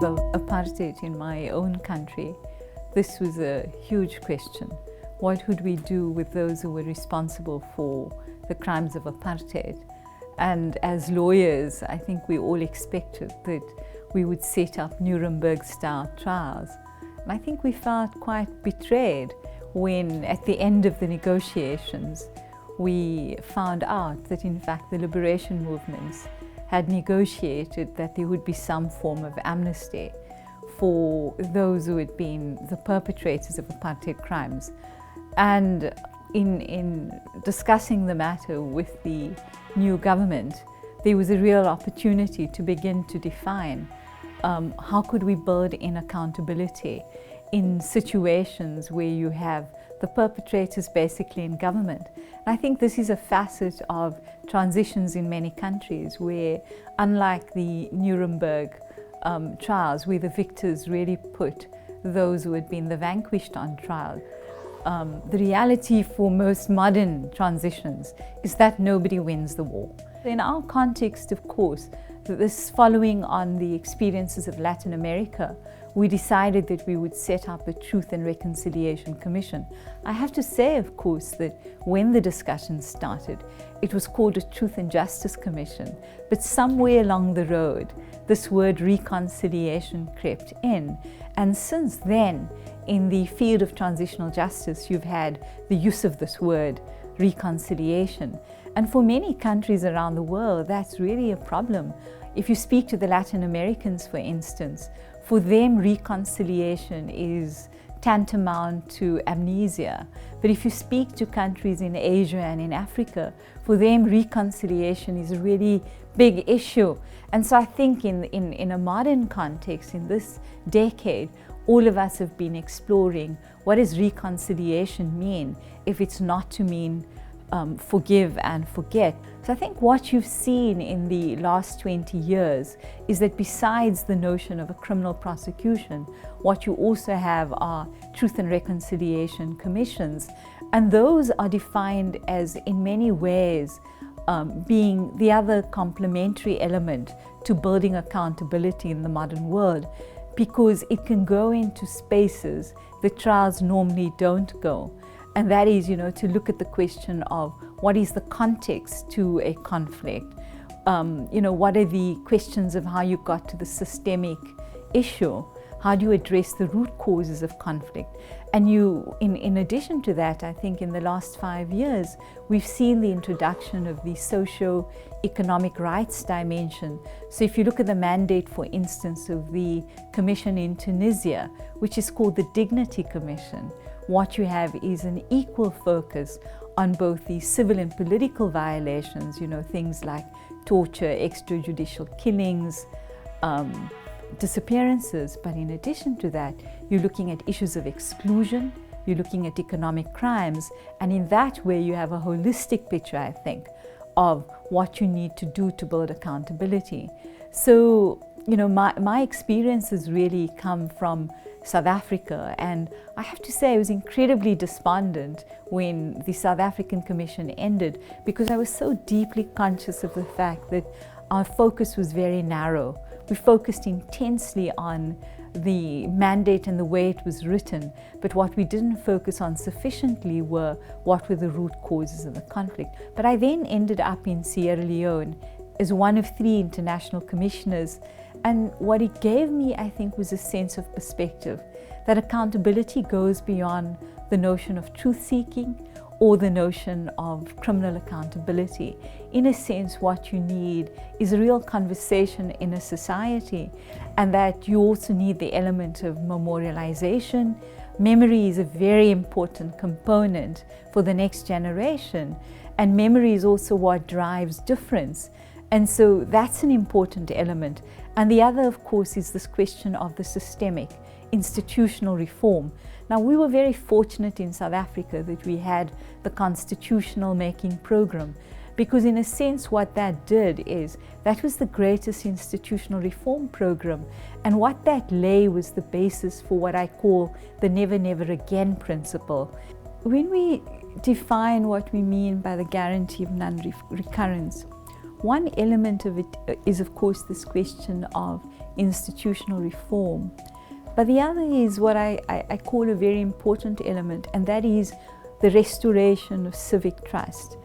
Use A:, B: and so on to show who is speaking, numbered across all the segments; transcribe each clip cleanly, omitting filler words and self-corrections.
A: of apartheid in my own country, this was a huge question. What would we do with those who were responsible for the crimes of apartheid? And as lawyers, I think we all expected that we would set up Nuremberg-style trials. And I think we felt quite betrayed when, at the end of the negotiations, we found out that in fact the liberation movements had negotiated that there would be some form of amnesty for those who had been the perpetrators of apartheid crimes. And in discussing the matter with the new government, there was a real opportunity to begin to define how could we build in accountability in situations where you have the perpetrators basically in government. And I think this is a facet of transitions in many countries where, unlike the Nuremberg trials, where the victors really put those who had been the vanquished on trial, the reality for most modern transitions is that nobody wins the war. In our context, of course, this following on the experiences of Latin America, we decided that we would set up a Truth and Reconciliation Commission. I have to say, of course, that when the discussion started, it was called a Truth and Justice Commission, but somewhere along the road, this word reconciliation crept in. And since then, in the field of transitional justice, you've had the use of this word, reconciliation. And for many countries around the world, that's really a problem. If you speak to the Latin Americans, for instance, for them reconciliation is tantamount to amnesia. But if you speak to countries in Asia and in Africa, for them reconciliation is a really big issue. And so I think in a modern context, in this decade, all of us have been exploring what does reconciliation mean if it's not to mean forgive and forget. So I think what you've seen in the last 20 years is that besides the notion of a criminal prosecution, what you also have are Truth and Reconciliation Commissions, and those are defined as, in many ways, being the other complementary element to building accountability in the modern world, because it can go into spaces that trials normally don't go. And that is, to look at the question of what is the context to a conflict? What are the questions of how you got to the systemic issue? How do you address the root causes of conflict? And in addition to that, I think in the last 5 years, we've seen the introduction of the socio-economic rights dimension. So if you look at the mandate, for instance, of the commission in Tunisia, which is called the Dignity Commission, what you have is an equal focus on both the civil and political violations, things like torture, extrajudicial killings, disappearances. But in addition to that, you're looking at issues of exclusion, you're looking at economic crimes, and in that way you have a holistic picture, I think, of what you need to do to build accountability. So, my experiences really come from South Africa, and I have to say I was incredibly despondent when the South African Commission ended, because I was so deeply conscious of the fact that our focus was very narrow. We focused intensely on the mandate and the way it was written, but what we didn't focus on sufficiently were what were the root causes of the conflict. But I then ended up in Sierra Leone as one of 3 international commissioners, and what it gave me, I think, was a sense of perspective, that accountability goes beyond the notion of truth-seeking or the notion of criminal accountability. In a sense, what you need is a real conversation in a society, and that you also need the element of memorialization. Memory is a very important component for the next generation, and memory is also what drives difference. And so that's an important element. And the other, of course, is this question of the systemic institutional reform. Now, we were very fortunate in South Africa that we had the constitutional making program, because in a sense what that did is that was the greatest institutional reform program, and what that lay was the basis for what I call the never, never again principle. When we define what we mean by the guarantee of non-recurrence, One element of it is, of course, this question of institutional reform. But the other is what I call a very important element, and that is the restoration of civic trust.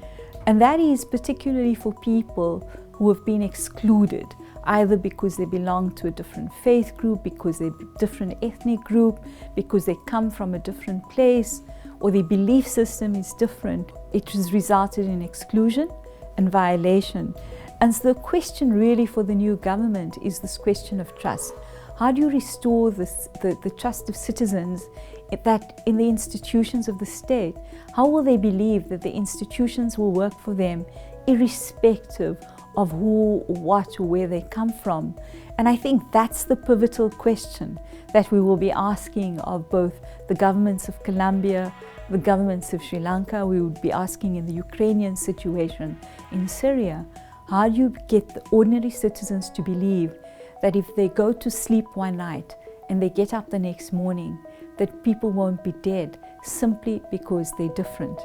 A: And that is particularly for people who have been excluded, either because they belong to a different faith group, because they're a different ethnic group, because they come from a different place, or their belief system is different. It has resulted in exclusion and violation. And so the question really for the new government is this question of trust. How do you restore the trust of citizens that in the institutions of the state? How will they believe that the institutions will work for them irrespective of who, what, or where they come from? And I think that's the pivotal question that we will be asking of both the governments of Colombia, the governments of Sri Lanka. We would be asking in the Ukrainian situation, in Syria. How do you get the ordinary citizens to believe that if they go to sleep one night and they get up the next morning, that people won't be dead simply because they're different?